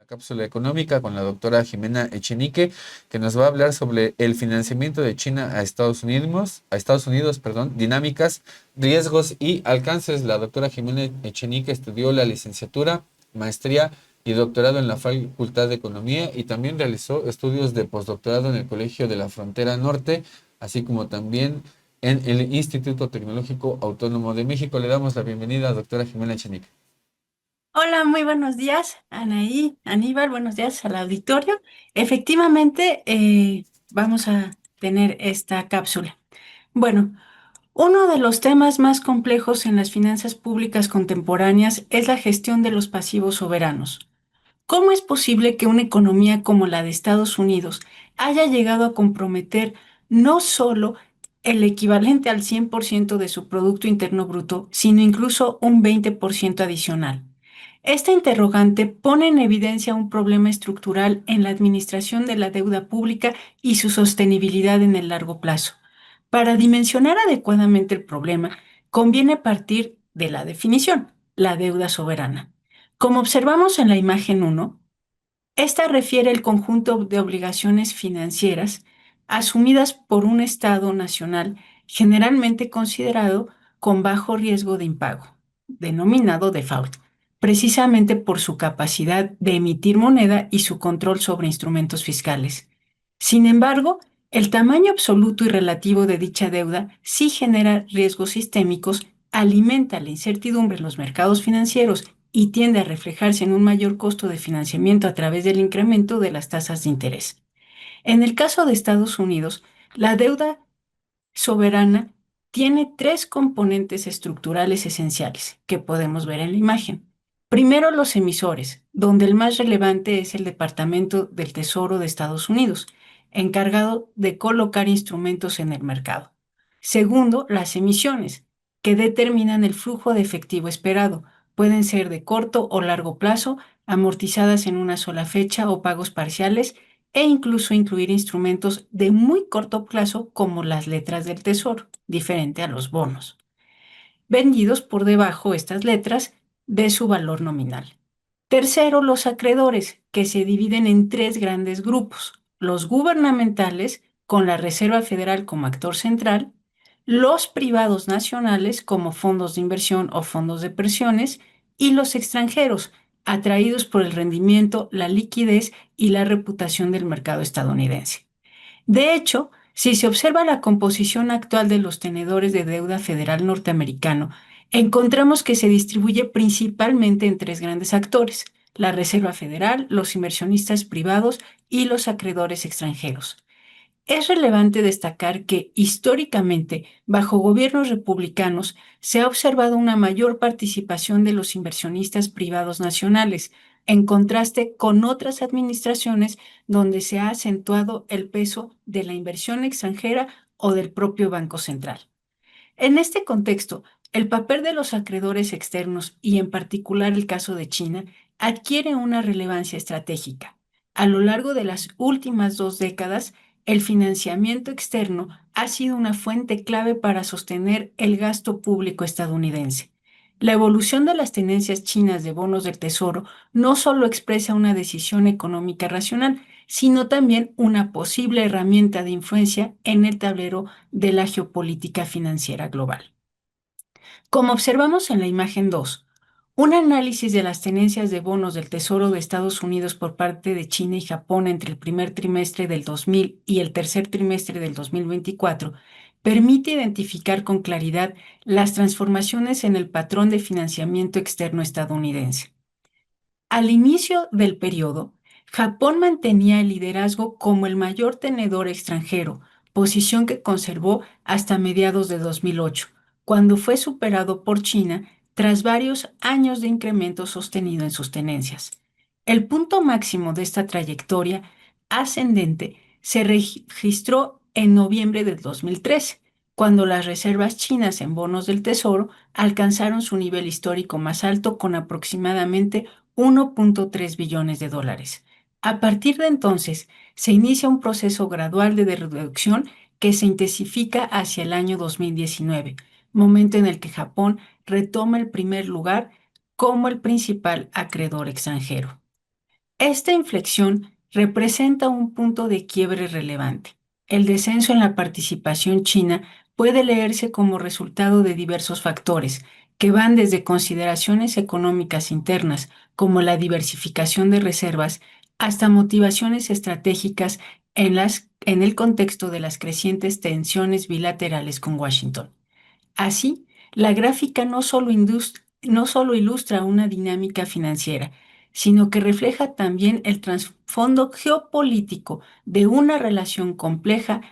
cápsula económica con la doctora Jimena Echenique, que nos va a hablar sobre el financiamiento de China a Estados Unidos, perdón, dinámicas, riesgos y alcances. La doctora Jimena Echenique estudió la licenciatura, maestría y doctorado en la Facultad de Economía y también realizó estudios de postdoctorado en el Colegio de la Frontera Norte, así como también en el Instituto Tecnológico Autónomo de México. Le damos la bienvenida a doctora Jimena Echenique. Hola, muy buenos días, Anaí, Aníbal, buenos días al auditorio. Efectivamente, vamos a tener esta cápsula. Bueno, uno de los temas más complejos en las finanzas públicas contemporáneas es la gestión de los pasivos soberanos. ¿Cómo es posible que una economía como la de Estados Unidos haya llegado a comprometer no solo el equivalente al 100% de su Producto Interno Bruto, sino incluso un 20% adicional? Esta interrogante pone en evidencia un problema estructural en la administración de la deuda pública y su sostenibilidad en el largo plazo. Para dimensionar adecuadamente el problema, conviene partir de la definición, la deuda soberana. Como observamos en la imagen 1, esta refiere el conjunto de obligaciones financieras asumidas por un Estado nacional generalmente considerado con bajo riesgo de impago, denominado default, precisamente por su capacidad de emitir moneda y su control sobre instrumentos fiscales. Sin embargo, el tamaño absoluto y relativo de dicha deuda sí genera riesgos sistémicos, alimenta la incertidumbre en los mercados financieros y tiende a reflejarse en un mayor costo de financiamiento a través del incremento de las tasas de interés. En el caso de Estados Unidos, la deuda soberana tiene tres componentes estructurales esenciales que podemos ver en la imagen. Primero, los emisores, donde el más relevante es el Departamento del Tesoro de Estados Unidos, encargado de colocar instrumentos en el mercado. Segundo, las emisiones, que determinan el flujo de efectivo esperado. Pueden ser de corto o largo plazo, amortizadas en una sola fecha o pagos parciales, e incluso incluir instrumentos de muy corto plazo como las letras del tesoro, diferente a los bonos, vendidos por debajo estas letras de su valor nominal. Tercero, los acreedores, que se dividen en tres grandes grupos: los gubernamentales, con la Reserva Federal como actor central; los privados nacionales, como fondos de inversión o fondos de pensiones; y los extranjeros, atraídos por el rendimiento, la liquidez y la reputación del mercado estadounidense. De hecho, si se observa la composición actual de los tenedores de deuda federal norteamericano, encontramos que se distribuye principalmente en tres grandes actores: la Reserva Federal, los inversionistas privados y los acreedores extranjeros. Es relevante destacar que, históricamente, bajo gobiernos republicanos, se ha observado una mayor participación de los inversionistas privados nacionales, en contraste con otras administraciones donde se ha acentuado el peso de la inversión extranjera o del propio Banco Central. En este contexto, el papel de los acreedores externos, y en particular el caso de China, adquiere una relevancia estratégica. A lo largo de las últimas 2 décadas, el financiamiento externo ha sido una fuente clave para sostener el gasto público estadounidense. La evolución de las tendencias chinas de bonos del tesoro no solo expresa una decisión económica racional, sino también una posible herramienta de influencia en el tablero de la geopolítica financiera global. Como observamos en la imagen 2, un análisis de las tenencias de bonos del Tesoro de Estados Unidos por parte de China y Japón entre el primer trimestre del 2000 y el tercer trimestre del 2024 permite identificar con claridad las transformaciones en el patrón de financiamiento externo estadounidense. Al inicio del periodo, Japón mantenía el liderazgo como el mayor tenedor extranjero, posición que conservó hasta mediados de 2008, cuando fue superado por China tras varios años de incremento sostenido en sus tenencias. El punto máximo de esta trayectoria ascendente se registró en noviembre del 2013, cuando las reservas chinas en bonos del Tesoro alcanzaron su nivel histórico más alto, con aproximadamente 1.3 billones de dólares. A partir de entonces, se inicia un proceso gradual de reducción que se intensifica hacia el año 2019, momento en el que Japón retoma el primer lugar como el principal acreedor extranjero. Esta inflexión representa un punto de quiebre relevante. El descenso en la participación china puede leerse como resultado de diversos factores, que van desde consideraciones económicas internas, como la diversificación de reservas, hasta motivaciones estratégicas en el contexto de las crecientes tensiones bilaterales con Washington. Así, la gráfica no solo ilustra una dinámica financiera, sino que refleja también el trasfondo geopolítico de una relación compleja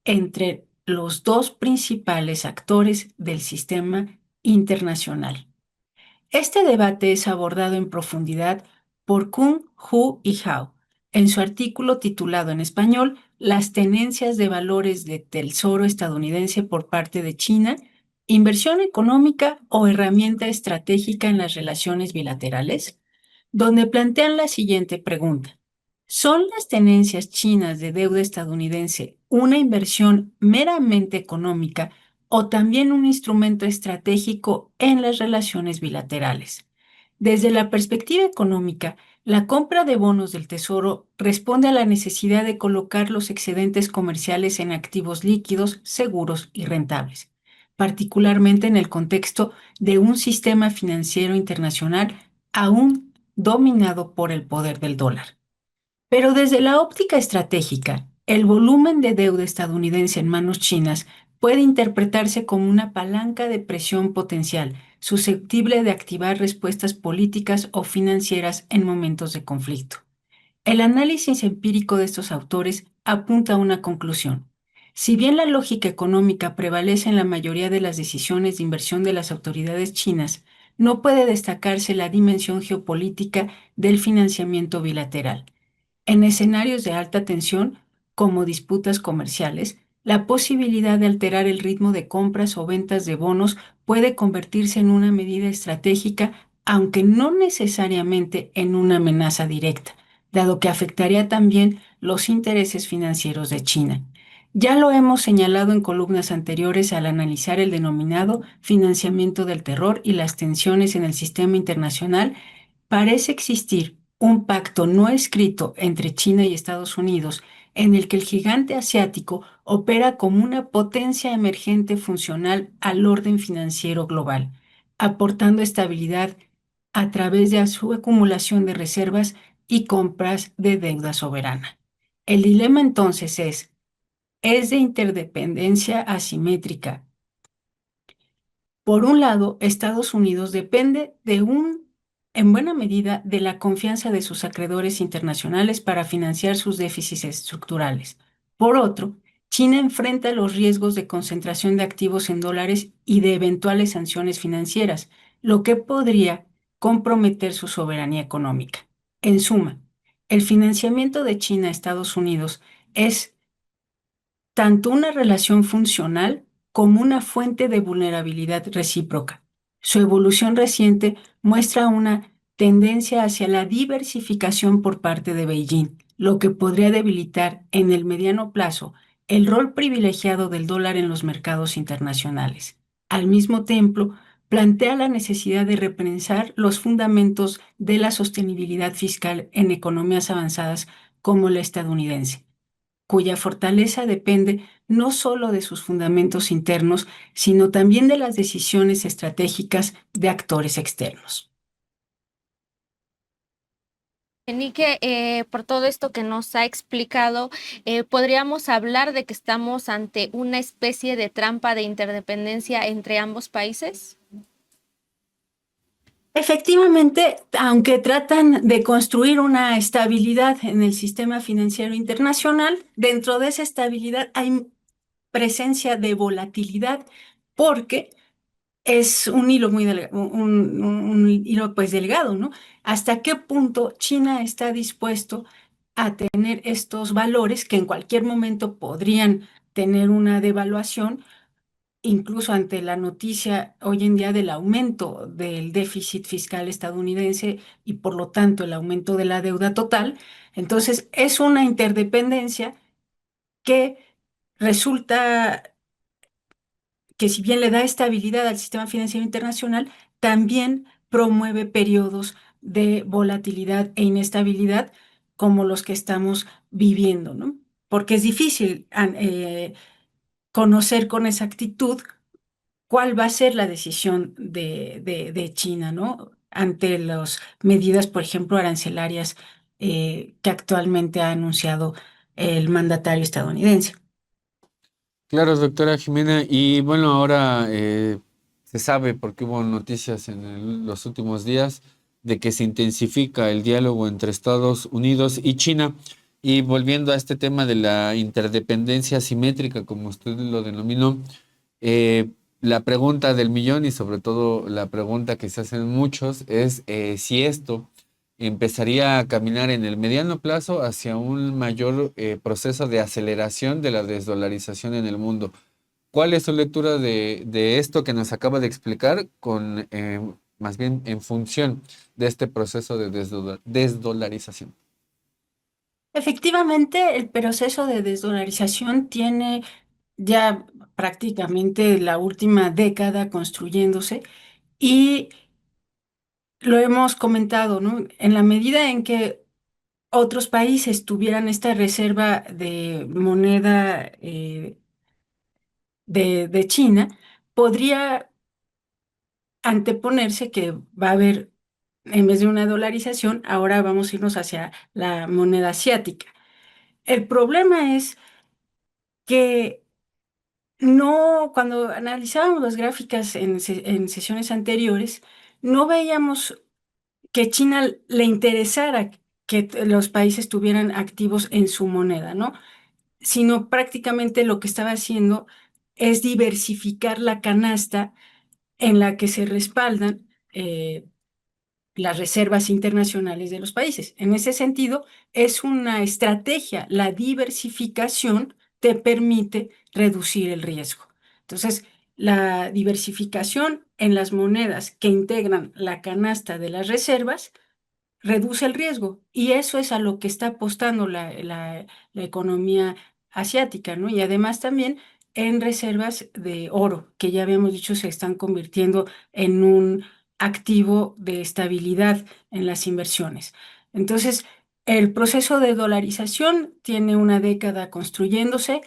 entre los dos principales actores del sistema internacional. Este debate es abordado en profundidad por Kung, Hu y Hao en su artículo titulado en español Las tenencias de valores de tesoro estadounidense por parte de China, inversión económica o herramienta estratégica en las relaciones bilaterales, donde plantean la siguiente pregunta. ¿Son las tenencias chinas de deuda estadounidense una inversión meramente económica o también un instrumento estratégico en las relaciones bilaterales? Desde la perspectiva económica, la compra de bonos del Tesoro responde a la necesidad de colocar los excedentes comerciales en activos líquidos, seguros y rentables, particularmente en el contexto de un sistema financiero internacional aún dominado por el poder del dólar. Pero desde la óptica estratégica, el volumen de deuda estadounidense en manos chinas puede interpretarse como una palanca de presión potencial, susceptible de activar respuestas políticas o financieras en momentos de conflicto. El análisis empírico de estos autores apunta a una conclusión. Si bien la lógica económica prevalece en la mayoría de las decisiones de inversión de las autoridades chinas, no puede destacarse la dimensión geopolítica del financiamiento bilateral. En escenarios de alta tensión, como disputas comerciales, la posibilidad de alterar el ritmo de compras o ventas de bonos puede convertirse en una medida estratégica, aunque no necesariamente en una amenaza directa, dado que afectaría también los intereses financieros de China. Ya lo hemos señalado en columnas anteriores al analizar el denominado financiamiento del terror y las tensiones en el sistema internacional. Parece existir un pacto no escrito entre China y Estados Unidos en el que el gigante asiático opera como una potencia emergente funcional al orden financiero global, aportando estabilidad a través de su acumulación de reservas y compras de deuda soberana. El dilema entonces es de interdependencia asimétrica. Por un lado, Estados Unidos depende en buena medida, de la confianza de sus acreedores internacionales para financiar sus déficits estructurales. Por otro, China enfrenta los riesgos de concentración de activos en dólares y de eventuales sanciones financieras, lo que podría comprometer su soberanía económica. En suma, el financiamiento de China a Estados Unidos es tanto una relación funcional como una fuente de vulnerabilidad recíproca. Su evolución reciente muestra una tendencia hacia la diversificación por parte de Beijing, lo que podría debilitar en el mediano plazo el rol privilegiado del dólar en los mercados internacionales. Al mismo tiempo, plantea la necesidad de repensar los fundamentos de la sostenibilidad fiscal en economías avanzadas como la estadounidense, cuya fortaleza depende no solo de sus fundamentos internos, sino también de las decisiones estratégicas de actores externos. Enrique, por todo esto que nos ha explicado, podríamos hablar de que estamos ante una especie de trampa de interdependencia entre ambos países. Efectivamente, aunque tratan de construir una estabilidad en el sistema financiero internacional, dentro de esa estabilidad hay presencia de volatilidad porque es un hilo muy delgado, un hilo pues delgado, ¿no? ¿Hasta qué punto China está dispuesto a tener estos valores que en cualquier momento podrían tener una devaluación, incluso ante la noticia hoy en día del aumento del déficit fiscal estadounidense y por lo tanto el aumento de la deuda total? Entonces, es una interdependencia que resulta que, si bien le da estabilidad al sistema financiero internacional, también promueve periodos de volatilidad e inestabilidad, como los que estamos viviendo, ¿no? Porque es difícil conocer con exactitud cuál va a ser la decisión de China, ¿no? Ante las medidas, por ejemplo, arancelarias que actualmente ha anunciado el mandatario estadounidense. Claro, doctora Jimena. Y bueno, ahora se sabe, porque hubo noticias en los últimos días, de que se intensifica el diálogo entre Estados Unidos y China. Y volviendo a este tema de la interdependencia asimétrica, como usted lo denominó, eh, la pregunta del millón y sobre todo la pregunta que se hacen muchos es si esto empezaría a caminar en el mediano plazo hacia un mayor proceso de aceleración de la desdolarización en el mundo. ¿Cuál es su lectura de esto que nos acaba de explicar con más bien en función de este proceso de desdolarización? Efectivamente, el proceso de desdolarización tiene ya prácticamente la última década construyéndose y lo hemos comentado, ¿no? En la medida en que otros países tuvieran esta reserva de moneda de China, podría anteponerse que va a haber, en vez de una dolarización, ahora vamos a irnos hacia la moneda asiática. El problema es que no, cuando analizábamos las gráficas en sesiones anteriores, no veíamos que China le interesara que los países tuvieran activos en su moneda, ¿no? Sino prácticamente lo que estaba haciendo es diversificar la canasta en la que se respaldan las reservas internacionales de los países. En ese sentido, es una estrategia. La diversificación te permite reducir el riesgo. Entonces, la diversificación en las monedas que integran la canasta de las reservas reduce el riesgo. Y eso es a lo que está apostando la economía asiática, ¿no? Y además también en reservas de oro, que ya habíamos dicho se están convirtiendo en un activo de estabilidad en las inversiones. Entonces, el proceso de dolarización tiene una década construyéndose.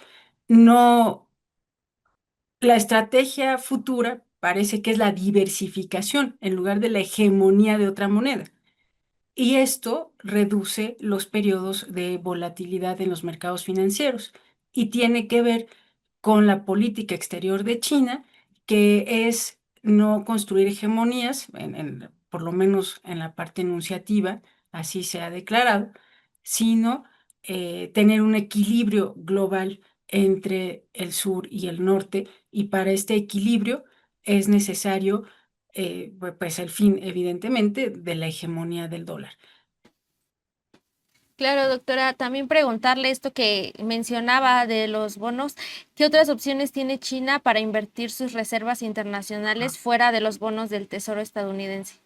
No, la estrategia futura parece que es la diversificación en lugar de la hegemonía de otra moneda. Y esto reduce los periodos de volatilidad en los mercados financieros y tiene que ver con la política exterior de China, que es no construir hegemonías, por lo menos en la parte enunciativa, así se ha declarado, sino tener un equilibrio global entre el sur y el norte. Y para este equilibrio es necesario pues el fin, evidentemente, de la hegemonía del dólar. Claro, doctora, también preguntarle esto que mencionaba de los bonos, ¿qué otras opciones tiene China para invertir sus reservas internacionales fuera de los bonos del Tesoro estadounidense?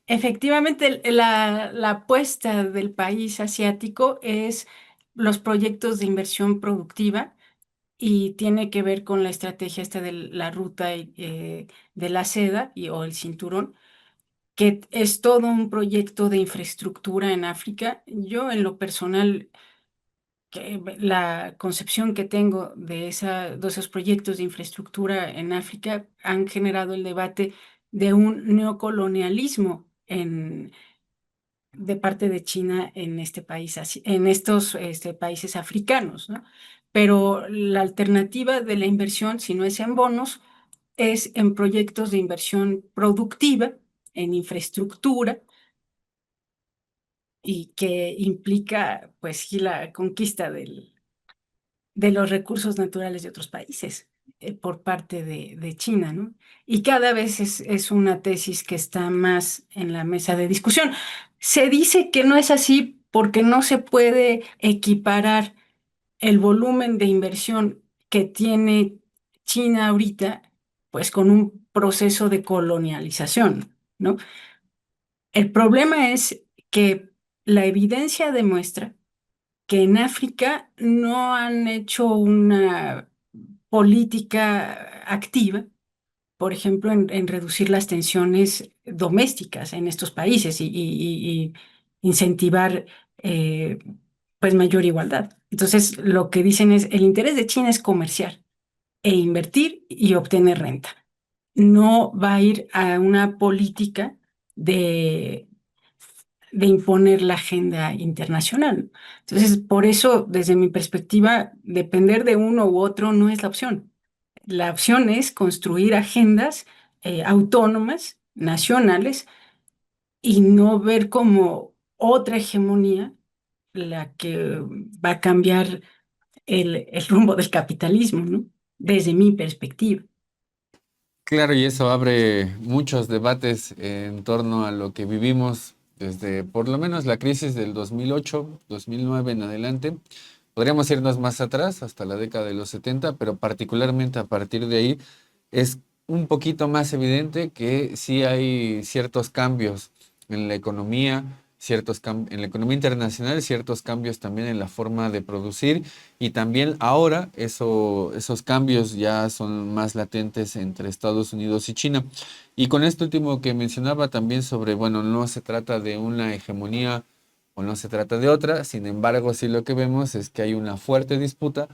Efectivamente, la apuesta del país asiático es los proyectos de inversión productiva y tiene que ver con la estrategia esta de la ruta de la seda o el cinturón, que es todo un proyecto de infraestructura en África. Yo, en lo personal, la concepción que tengo de esos proyectos de infraestructura en África han generado el debate de un neocolonialismo de parte de China en este país, en estos países africanos, ¿no? Pero la alternativa de la inversión, si no es en bonos, es en proyectos de inversión productiva, en infraestructura, y que implica, pues, sí, la conquista de los recursos naturales de otros países por parte de China, ¿no? Y cada vez es una tesis que está más en la mesa de discusión. Se dice que no es así porque no se puede equiparar el volumen de inversión que tiene China ahorita, pues con un proceso de colonialización, ¿no? El problema es que la evidencia demuestra que en África no han hecho una política activa, por ejemplo, en reducir las tensiones domésticas en estos países incentivar pues mayor igualdad. Entonces, lo que dicen es, el interés de China es comerciar e invertir y obtener renta. No va a ir a una política de, de imponer la agenda internacional. Entonces, por eso, desde mi perspectiva, depender de uno u otro no es la opción. La opción es construir agendas autónomas, nacionales, y no ver como otra hegemonía la que va a cambiar el rumbo del capitalismo, ¿no? Desde mi perspectiva. Claro, y eso abre muchos debates en torno a lo que vivimos desde por lo menos la crisis del 2008, 2009 en adelante. Podríamos irnos más atrás, hasta la década de los 70, pero particularmente a partir de ahí es un poquito más evidente que sí hay ciertos cambios en la economía, en la economía internacional, ciertos cambios también en la forma de producir y también ahora esos cambios ya son más latentes entre Estados Unidos y China. Y con esto último que mencionaba también sobre, bueno, no se trata de una hegemonía o no se trata de otra, sin embargo, sí lo que vemos es que hay una fuerte disputa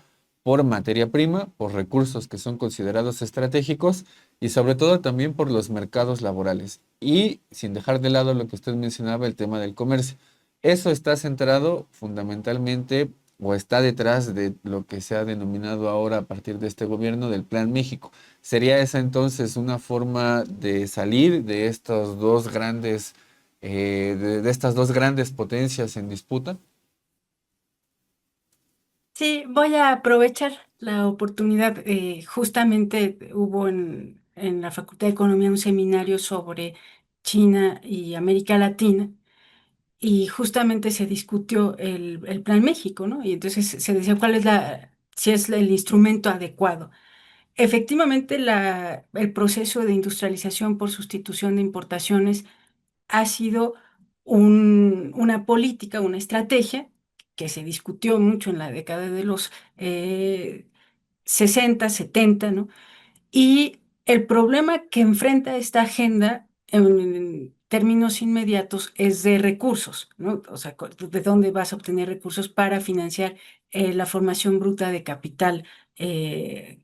por materia prima, por recursos que son considerados estratégicos y sobre todo también por los mercados laborales. Y sin dejar de lado lo que usted mencionaba, el tema del comercio. Eso está centrado fundamentalmente o está detrás de lo que se ha denominado ahora a partir de este gobierno del Plan México. ¿Sería esa entonces una forma de salir de estos dos grandes, de estas dos grandes potencias en disputa? Sí, voy a aprovechar la oportunidad. Justamente hubo en la Facultad de Economía un seminario sobre China y América Latina y justamente se discutió el Plan México, ¿no? Y entonces se decía cuál es si es el instrumento adecuado. Efectivamente, el proceso de industrialización por sustitución de importaciones ha sido una política, una estrategia que se discutió mucho en la década de los 60, 70, ¿no? Y el problema que enfrenta esta agenda en términos inmediatos es de recursos, ¿no? O sea, ¿de dónde vas a obtener recursos para financiar la formación bruta de capital en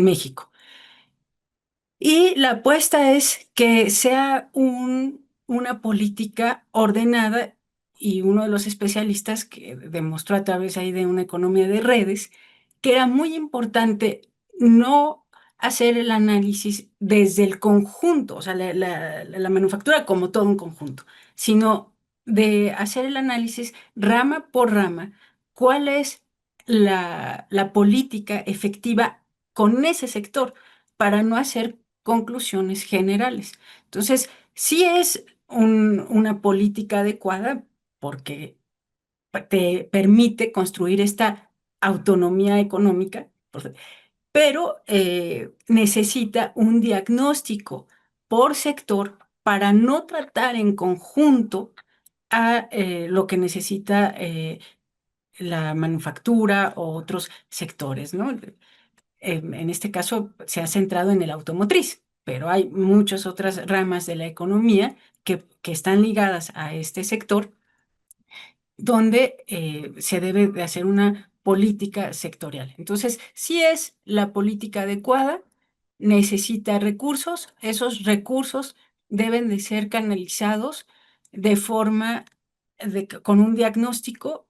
México? Y la apuesta es que sea una política ordenada y uno de los especialistas que demostró a través ahí de una economía de redes que era muy importante no hacer el análisis desde el conjunto, o sea, la manufactura como todo un conjunto, sino de hacer el análisis rama por rama, cuál es la política efectiva con ese sector para no hacer conclusiones generales. Entonces, sí es una política adecuada porque te permite construir esta autonomía económica, pero necesita un diagnóstico por sector para no tratar en conjunto a lo que necesita la manufactura o otros sectores, ¿no? En este caso se ha centrado en el automotriz, pero hay muchas otras ramas de la economía que están ligadas a este sector donde se debe de hacer una política sectorial. Entonces, si es la política adecuada, necesita recursos, esos recursos deben de ser canalizados de forma con un diagnóstico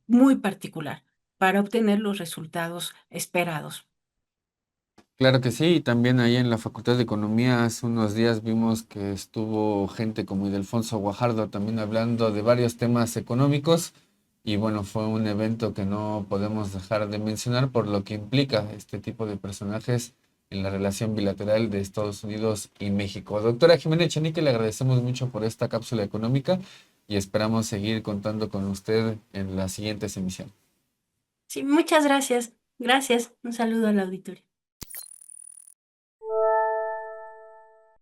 muy particular para obtener los resultados esperados. Claro que sí, y también ahí en la Facultad de Economía hace unos días vimos que estuvo gente como Ildefonso Guajardo también hablando de varios temas económicos y bueno, fue un evento que no podemos dejar de mencionar por lo que implica este tipo de personajes en la relación bilateral de Estados Unidos y México. Doctora Jimena Echenique, le agradecemos mucho por esta cápsula económica y esperamos seguir contando con usted en las siguientes emisiones. Sí, muchas gracias. Gracias. Un saludo al auditorio.